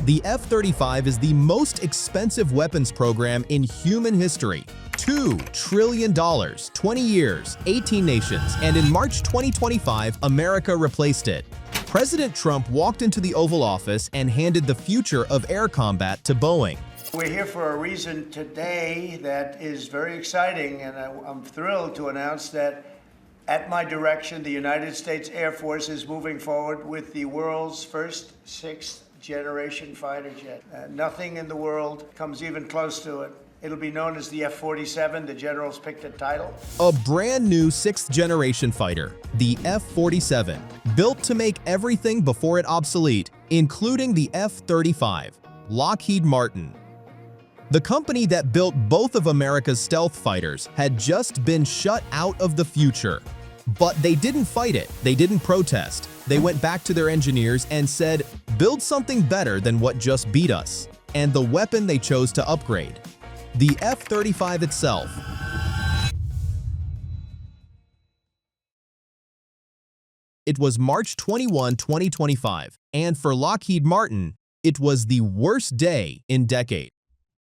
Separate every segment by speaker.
Speaker 1: The F-35 is the most expensive weapons program in human history. $2 trillion, 20 years, 18 nations, and in March 2025, America replaced it. President Trump walked into the Oval Office and handed the future of air combat to Boeing.
Speaker 2: We're here for a reason today that is very exciting, and I'm thrilled to announce that at my direction, the United States Air Force is moving forward with the world's first sixth-generation fighter jet. Nothing in the world comes even close to it. It'll be known as the F-47. The generals picked a title.
Speaker 1: A brand new sixth-generation fighter, the F-47, built to make everything before it obsolete, including the F-35. Lockheed Martin, the company that built both of America's stealth fighters, had just been shut out of the future. But they didn't fight it. They didn't protest. They went back to their engineers and said, build something better than what just beat us. And the weapon they chose to upgrade, the F-35 itself. It was March 21, 2025, and for Lockheed Martin, it was the worst day in decades.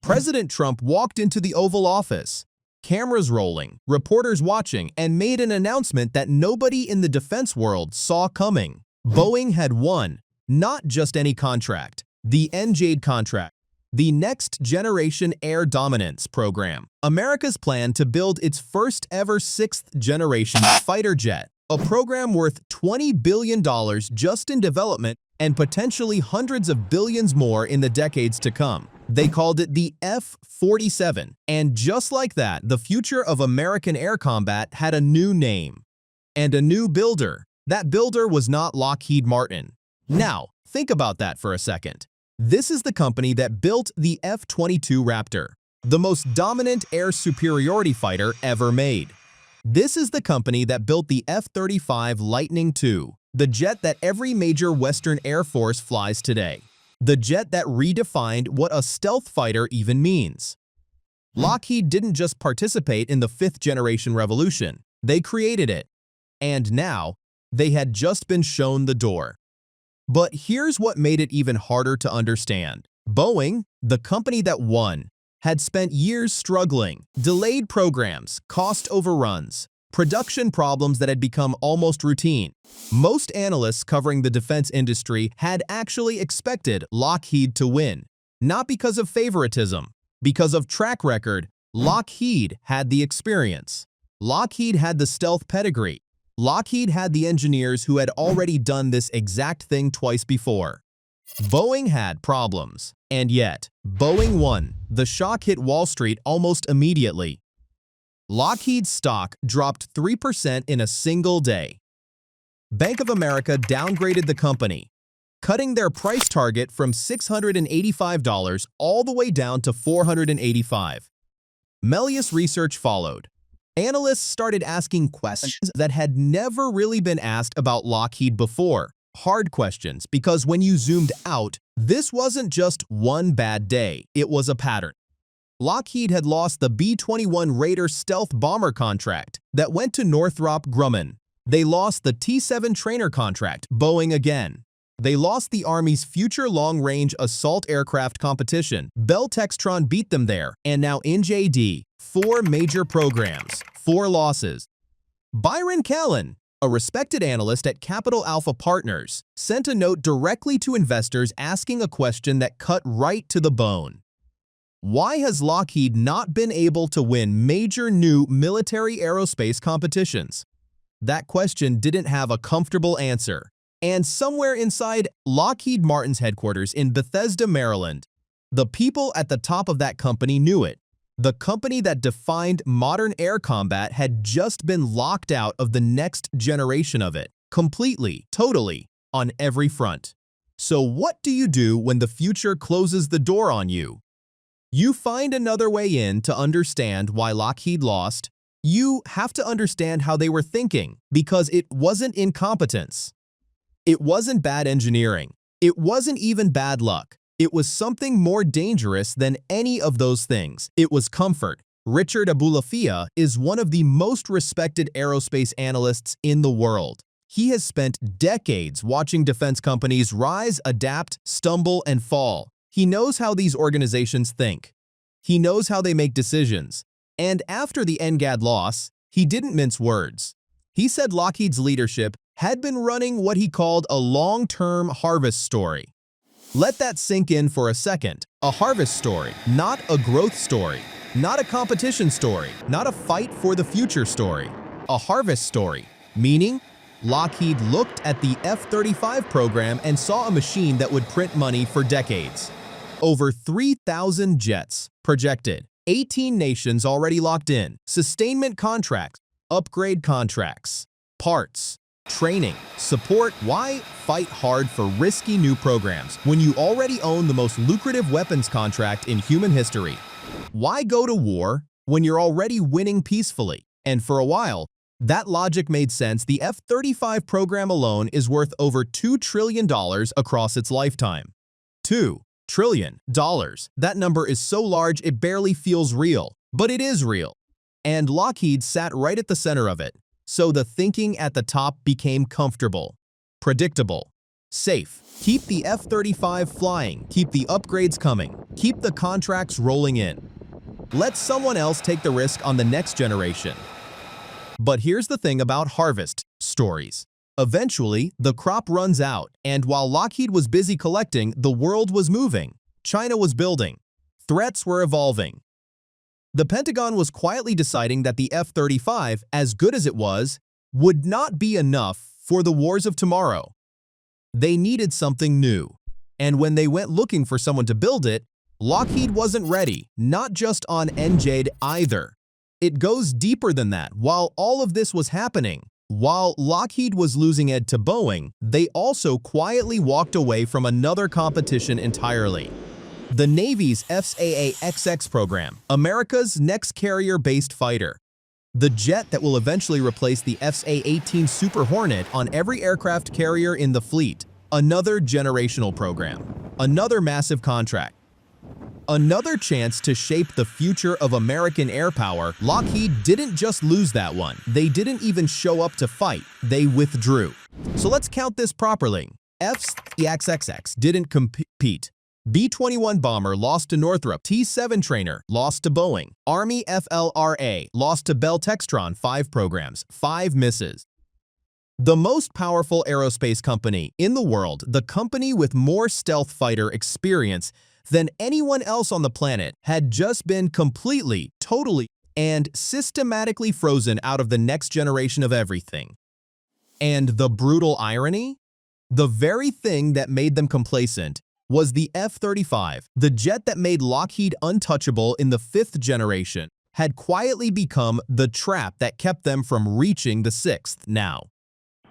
Speaker 1: President Trump walked into the Oval Office, cameras rolling, reporters watching, and made an announcement that nobody in the defense world saw coming. Boeing had won, not just any contract, the NGAD contract, the Next Generation Air Dominance program, America's plan to build its first ever sixth-generation fighter jet, a program worth $20 billion just in development and potentially hundreds of billions more in the decades to come. They called it the F-47, and just like that, the future of American air combat had a new name and a new builder. That builder was not Lockheed Martin. Now, think about that for a second. This is the company that built the F-22 Raptor, the most dominant air superiority fighter ever made. This is the company that built the F-35 Lightning II, the jet that every major Western Air Force flies today. The jet that redefined what a stealth fighter even means. Lockheed didn't just participate in the fifth-generation revolution, they created it. And now, they had just been shown the door. But here's what made it even harder to understand. Boeing, the company that won, had spent years struggling, delayed programs, cost overruns, production problems that had become almost routine. Most analysts covering the defense industry had actually expected Lockheed to win, not because of favoritism, because of track record. Lockheed had the experience. Lockheed had the stealth pedigree. Lockheed had the engineers who had already done this exact thing twice before. Boeing had problems, and yet, Boeing won. The shock hit Wall Street almost immediately. Lockheed's stock dropped 3% in a single day. Bank of America downgraded the company, cutting their price target from $685 all the way down to $485. Melius Research followed. Analysts started asking questions that had never really been asked about Lockheed before. Hard questions, because when you zoomed out, this wasn't just one bad day, it was a pattern. Lockheed had lost the B-21 Raider stealth bomber contract that went to Northrop Grumman. They lost the T-7 trainer contract, Boeing again. They lost the Army's future long-range assault aircraft competition. Bell Textron beat them there, and now NGAD, 4 major programs, 4 losses. Byron Callen, a respected analyst at Capital Alpha Partners, sent a note directly to investors asking a question that cut right to the bone. Why has Lockheed not been able to win major new military aerospace competitions? That question didn't have a comfortable answer. And somewhere inside Lockheed Martin's headquarters in Bethesda, Maryland, the people at the top of that company knew it. The company that defined modern air combat had just been locked out of the next generation of it, completely, totally, on every front. So what do you do when the future closes the door on you? You find another way in to understand why Lockheed lost. You have to understand how they were thinking, because it wasn't incompetence. It wasn't bad engineering. It wasn't even bad luck. It was something more dangerous than any of those things. It was comfort. Richard Abulafia is one of the most respected aerospace analysts in the world. He has spent decades watching defense companies rise, adapt, stumble, and fall. He knows how these organizations think. He knows how they make decisions. And after the NGAD loss, he didn't mince words. He said Lockheed's leadership had been running what he called a long-term harvest story. Let that sink in for a second. A harvest story, not a growth story, not a competition story, not a fight for the future story. A harvest story, meaning Lockheed looked at the F-35 program and saw a machine that would print money for decades. Over 3,000 jets projected, 18 nations already locked in, sustainment contracts, upgrade contracts, parts, training, support. Why fight hard for risky new programs when you already own the most lucrative weapons contract in human history? Why go to war when you're already winning peacefully? And for a while, that logic made sense. The F-35 program alone is worth over $2 trillion across its lifetime. $2 trillion. That number is so large it barely feels real, but it is real. And Lockheed sat right at the center of it. So the thinking at the top became comfortable, predictable, safe. Keep the F-35 flying, keep the upgrades coming, keep the contracts rolling in. Let someone else take the risk on the next generation. But here's the thing about harvest stories. Eventually, the crop runs out, and while Lockheed was busy collecting, the world was moving. China was building. Threats were evolving. The Pentagon was quietly deciding that the F-35, as good as it was, would not be enough for the wars of tomorrow. They needed something new. And when they went looking for someone to build it, Lockheed wasn't ready, not just on NGAD either. It goes deeper than that. While all of this was happening, while Lockheed was losing edge to Boeing, they also quietly walked away from another competition entirely. The Navy's FAA-XX program, America's next carrier-based fighter. The jet that will eventually replace the FA-18 Super Hornet on every aircraft carrier in the fleet. Another generational program. Another massive contract. Another chance to shape the future of American air power. Lockheed didn't just lose that one. They didn't even show up to fight. They withdrew. So let's count this properly. FAA-XX didn't compete. B-21 bomber lost to Northrop. T-7 trainer lost to Boeing. Army FLRA lost to Bell Textron. 5 programs, 5 misses. The most powerful aerospace company in the world, the company with more stealth fighter experience than anyone else on the planet, had just been completely, totally, and systematically frozen out of the next generation of everything. And the brutal irony? The very thing that made them complacent was the F-35, the jet that made Lockheed untouchable in the 5th generation, had quietly become the trap that kept them from reaching the 6th now.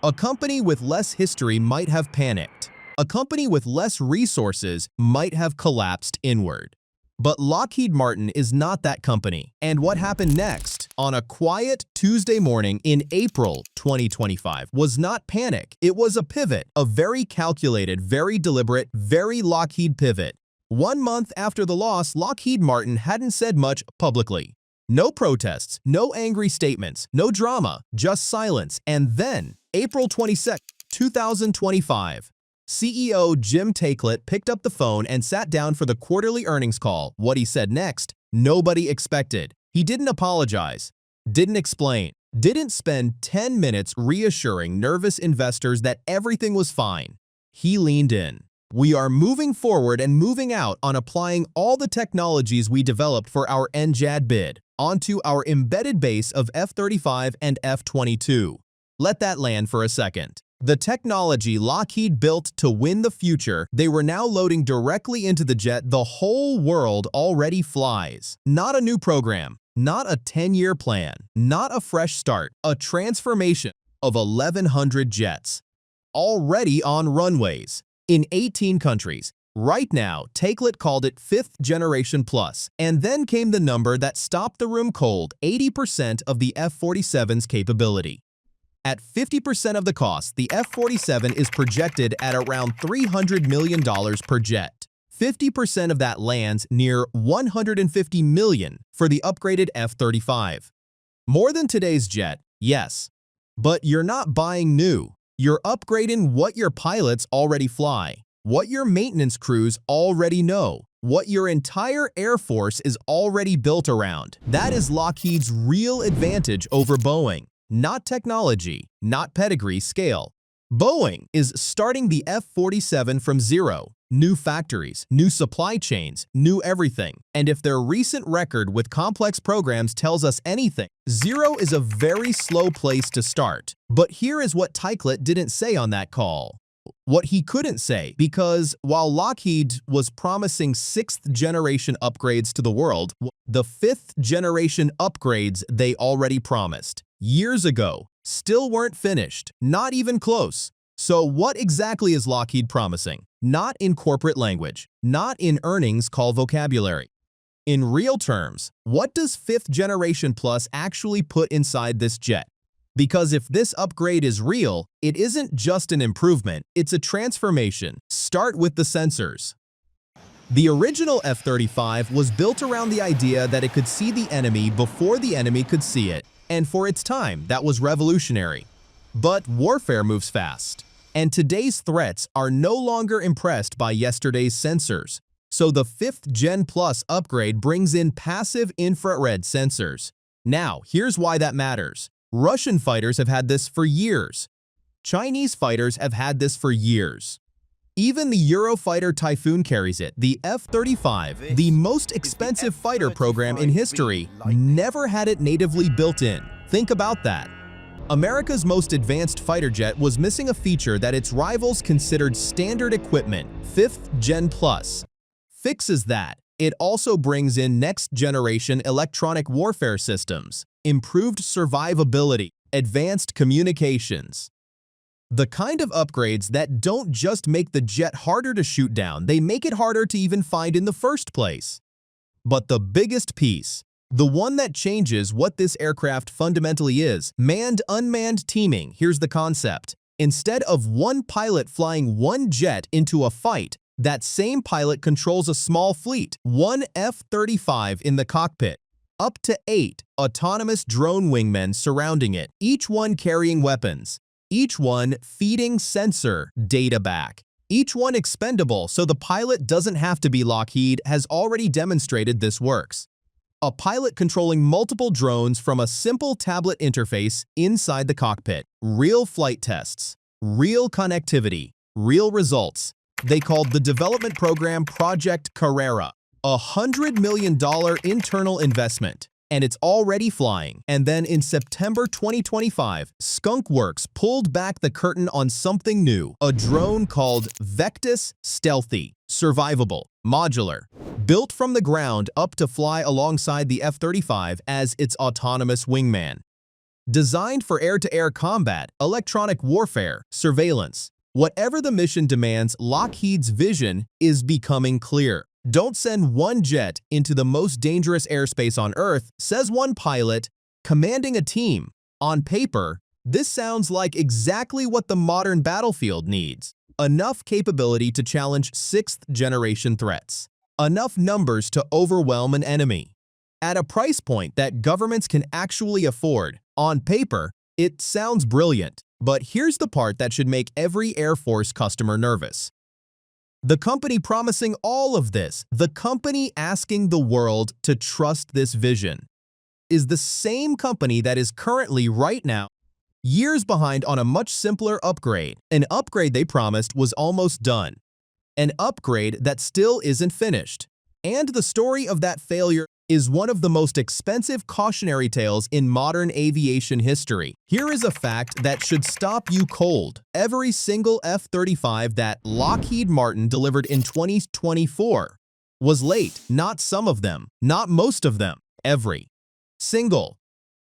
Speaker 1: A company with less history might have panicked. A company with less resources might have collapsed inward. But Lockheed Martin is not that company. And what happened next, on a quiet Tuesday morning in April 2025, was not panic. It was a pivot, a very calculated, very deliberate, very Lockheed pivot. 1 month after the loss, Lockheed Martin hadn't said much publicly. No protests, no angry statements, no drama, just silence. And then, April 22, 2025, CEO Jim Taiclet picked up the phone and sat down for the quarterly earnings call. What he said next, nobody expected. He didn't apologize, didn't explain, didn't spend 10 minutes reassuring nervous investors that everything was fine. He leaned in. We are moving forward and moving out on applying all the technologies we developed for our NGAD bid onto our embedded base of F-35 and F-22. Let that land for a second. The technology Lockheed built to win the future, they were now loading directly into the jet the whole world already flies. Not a new program, not a 10-year plan, not a fresh start, a transformation of 1,100 jets. Already on runways, in 18 countries. Right now, Taiclet called it 5th generation plus, and then came the number that stopped the room cold, 80% of the F-47's capability. At 50% of the cost, the F-47 is projected at around $300 million per jet. 50% of that lands near $150 million for the upgraded F-35. More than today's jet, yes. But you're not buying new. You're upgrading what your pilots already fly, what your maintenance crews already know, what your entire Air Force is already built around. That is Lockheed's real advantage over Boeing. Not technology, not pedigree, scale. Boeing is starting the F-47 from zero. New factories, new supply chains, new everything. And if their recent record with complex programs tells us anything, zero is a very slow place to start. But here is what Tyklet didn't say on that call. What he couldn't say, because while Lockheed was promising 6th-generation upgrades to the world, the 5th-generation upgrades they already promised years ago still weren't finished, not even close. So what exactly is Lockheed promising? Not in corporate language, not in earnings call vocabulary. In real terms, what does 5th Generation Plus actually put inside this jet? Because if this upgrade is real, it isn't just an improvement, it's a transformation. Start with the sensors. The original F-35 was built around the idea that it could see the enemy before the enemy could see it. And for its time, that was revolutionary. But warfare moves fast. And today's threats are no longer impressed by yesterday's sensors. So the 5th Gen Plus upgrade brings in passive infrared sensors. Now, here's why that matters. Russian fighters have had this for years. Chinese fighters have had this for years. Even the Eurofighter Typhoon carries it. The F-35, the most expensive fighter program in history, never had it natively built in. Think about that. America's most advanced fighter jet was missing a feature that its rivals considered standard equipment. 5th Gen Plus fixes that. It also brings in next-generation electronic warfare systems, improved survivability, advanced communications. The kind of upgrades that don't just make the jet harder to shoot down, they make it harder to even find in the first place. But the biggest piece, the one that changes what this aircraft fundamentally is, manned-unmanned teaming. Here's the concept. Instead of one pilot flying one jet into a fight, that same pilot controls a small fleet, one F-35 in the cockpit, up to 8 autonomous drone wingmen surrounding it, each one carrying weapons, each one feeding sensor data back, each one expendable so the pilot doesn't have to be. Lockheed has already demonstrated this works. A pilot controlling multiple drones from a simple tablet interface inside the cockpit. Real flight tests, real connectivity, real results. They called the development program Project Carrera. $100 million internal investment, and it's already flying. And then in September 2025, Skunk Works pulled back the curtain on something new, a drone called Vectis Stealthy, survivable, modular, built from the ground up to fly alongside the F-35 as its autonomous wingman. Designed for air-to-air combat, electronic warfare, surveillance. Whatever the mission demands, Lockheed's vision is becoming clear. Don't send one jet into the most dangerous airspace on Earth, says one pilot, commanding a team. On paper, this sounds like exactly what the modern battlefield needs. Enough capability to challenge 6th-generation threats. Enough numbers to overwhelm an enemy. At a price point that governments can actually afford. On paper, it sounds brilliant. But here's the part that should make every Air Force customer nervous. The company promising all of this, the company asking the world to trust this vision, is the same company that is currently, right now, years behind on a much simpler upgrade. An upgrade they promised was almost done. An upgrade that still isn't finished. And the story of that failure is one of the most expensive cautionary tales in modern aviation history. Here is a fact that should stop you cold. Every single F-35 that Lockheed Martin delivered in 2024 was late. Not some of them, not most of them, every single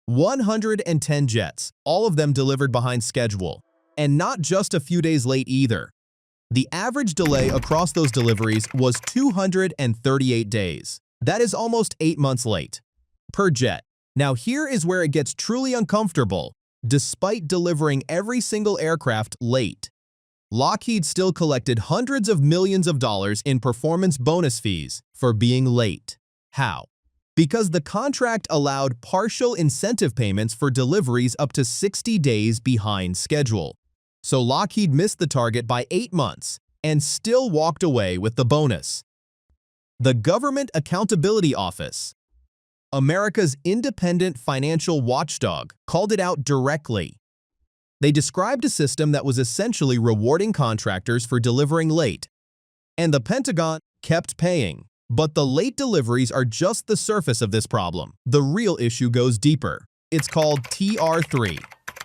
Speaker 1: 110 jets, all of them delivered behind schedule. And not just a few days late either. The average delay across those deliveries was 238 days. That is almost 8 months late per jet. Now here is where it gets truly uncomfortable. Despite delivering every single aircraft late, Lockheed still collected hundreds of millions of dollars in performance bonus fees for being late. How? Because the contract allowed partial incentive payments for deliveries up to 60 days behind schedule. so Lockheed missed the target by 8 months and still walked away with the bonus. The Government Accountability Office, America's independent financial watchdog, called it out directly. They described a system that was essentially rewarding contractors for delivering late, and the Pentagon kept paying. But the late deliveries are just the surface of this problem. The real issue goes deeper. It's called TR3,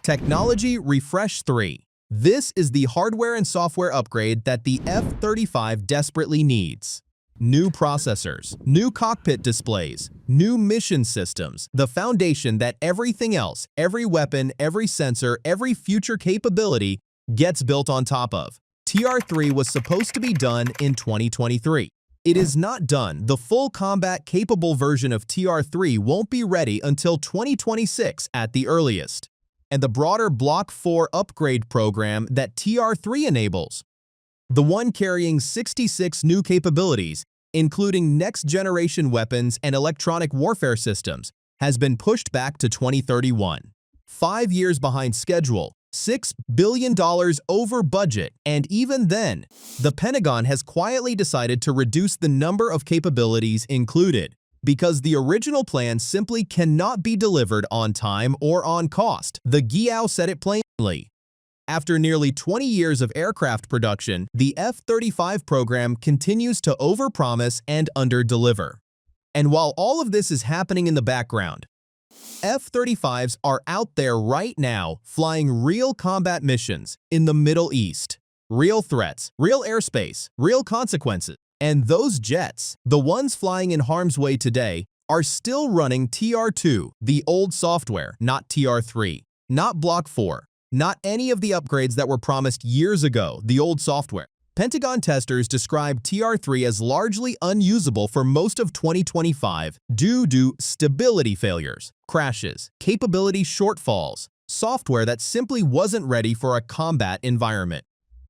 Speaker 1: Technology Refresh 3. This is the hardware and software upgrade that the F-35 desperately needs. New processors, new cockpit displays, new mission systems, the foundation that everything else, every weapon, every sensor, every future capability gets built on top of. TR3 was supposed to be done in 2023. It is not done. The full combat-capable version of TR3 won't be ready until 2026 at the earliest. And the broader Block 4 upgrade program that TR3 enables, the one carrying 66 new capabilities, including next-generation weapons and electronic warfare systems, has been pushed back to 2031. 5 years behind schedule, $6 billion over budget, and even then, the Pentagon has quietly decided to reduce the number of capabilities included because the original plan simply cannot be delivered on time or on cost. The GIAO said it plainly. After nearly 20 years of aircraft production, the F-35 program continues to overpromise and underdeliver. And while all of this is happening in the background, F-35s are out there right now flying real combat missions in the Middle East. Real threats, real airspace, real consequences. And those jets, the ones flying in harm's way today, are still running TR2, the old software, not TR3, not Block 4, not any of the upgrades that were promised years ago, the old software. Pentagon testers described TR3 as largely unusable for most of 2025 due to stability failures, crashes, capability shortfalls, software that simply wasn't ready for a combat environment.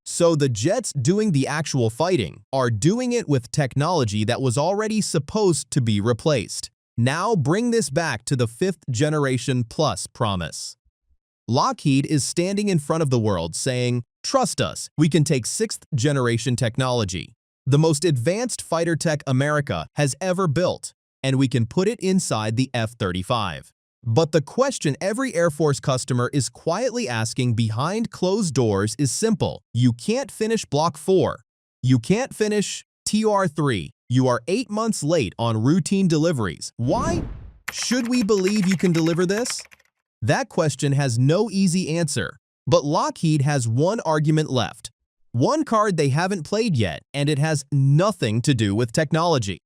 Speaker 1: So the jets doing the actual fighting are doing it with technology that was already supposed to be replaced. Now bring this back to the 5th generation plus promise. Lockheed is standing in front of the world saying, "Trust us, we can take 6th generation technology, the most advanced fighter tech America has ever built, and we can put it inside the F-35. But the question every Air Force customer is quietly asking behind closed doors is simple. You can't finish Block 4. You can't finish TR3. You are 8 months late on routine deliveries. Why? Should we believe you can deliver this? That question has no easy answer, but Lockheed has one argument left. One card they haven't played yet, and it has nothing to do with technology.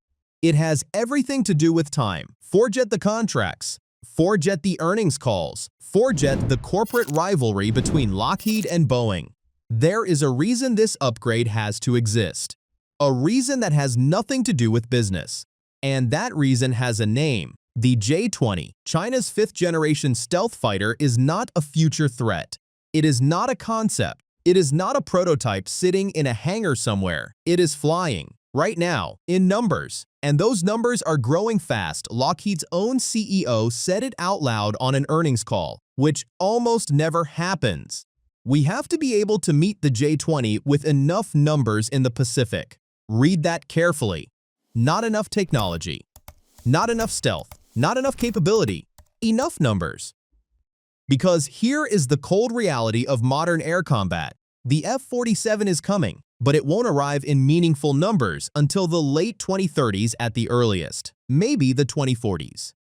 Speaker 1: It has everything to do with time. Forget the contracts. Forget the earnings calls. Forget the corporate rivalry between Lockheed and Boeing. There is a reason this upgrade has to exist. A reason that has nothing to do with business. And that reason has a name. The J-20, China's 5th generation stealth fighter, is not a future threat. It is not a concept. It is not a prototype sitting in a hangar somewhere. It is flying, right now, in numbers. And those numbers are growing fast. Lockheed's own CEO said it out loud on an earnings call, which almost never happens. We have to be able to meet the J-20 with enough numbers in the Pacific. Read that carefully. Not enough technology. Not enough stealth. Not enough capability. Enough numbers. Because here is the cold reality of modern air combat. The F-47 is coming, but it won't arrive in meaningful numbers until the late 2030s at the earliest, maybe the 2040s.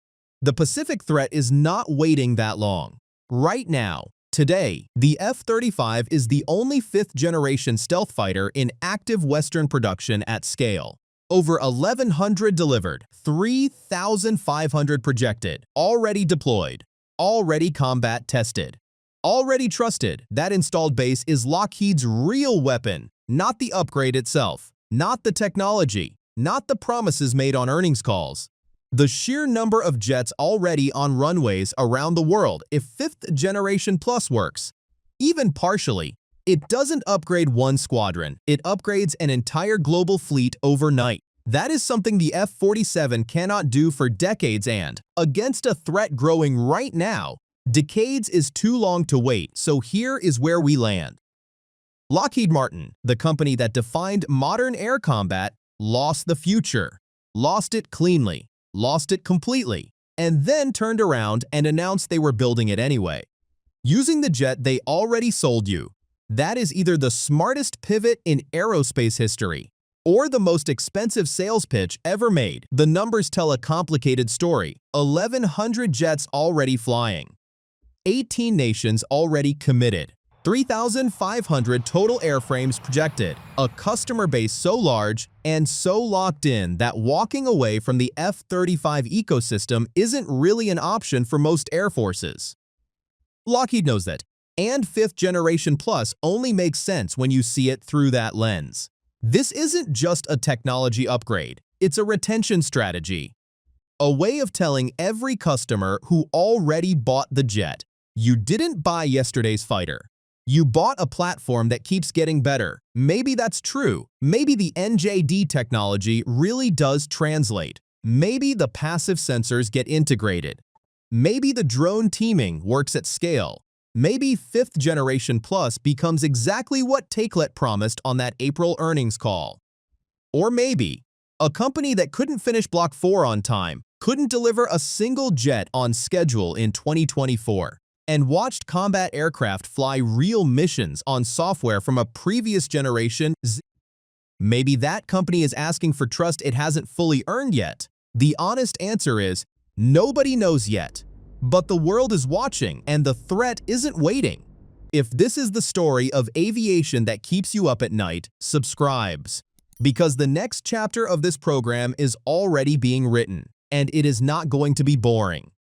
Speaker 1: The Pacific threat is not waiting that long. Right now, today, the F-35 is the only 5th generation stealth fighter in active Western production at scale. Over 1,100 delivered, 3,500 projected, already deployed, already combat tested, already trusted. That installed base is Lockheed's real weapon, not the upgrade itself, not the technology, not the promises made on earnings calls. The sheer number of jets already on runways around the world, if 5th generation plus works, even partially, it doesn't upgrade one squadron, it upgrades an entire global fleet overnight. That is something the F-47 cannot do for decades, and, against a threat growing right now, decades is too long to wait, so here is where we land. Lockheed Martin, the company that defined modern air combat, lost the future, lost it cleanly, lost it completely, and then turned around and announced they were building it anyway. Using the jet they already sold you. That is either the smartest pivot in aerospace history or the most expensive sales pitch ever made. The numbers tell a complicated story. 1,100 jets already flying. 18 nations already committed. 3,500 total airframes projected. A customer base so large and so locked in that walking away from the F-35 ecosystem isn't really an option for most air forces. Lockheed knows that, and 5th Generation Plus only makes sense when you see it through that lens. This isn't just a technology upgrade, it's a retention strategy. A way of telling every customer who already bought the jet, you didn't buy yesterday's fighter. You bought a platform that keeps getting better. Maybe that's true. Maybe the NJD technology really does translate. Maybe the passive sensors get integrated. Maybe the drone teaming works at scale. Maybe 5th Generation Plus becomes exactly what Takelet promised on that April earnings call. Or maybe a company that couldn't finish Block 4 on time, couldn't deliver a single jet on schedule in 2024, and watched combat aircraft fly real missions on software from a previous generation. Maybe that company is asking for trust it hasn't fully earned yet. The honest answer is, nobody knows yet. But the world is watching, and the threat isn't waiting. If this is the story of aviation that keeps you up at night, subscribes. Because the next chapter of this program is already being written, and it is not going to be boring.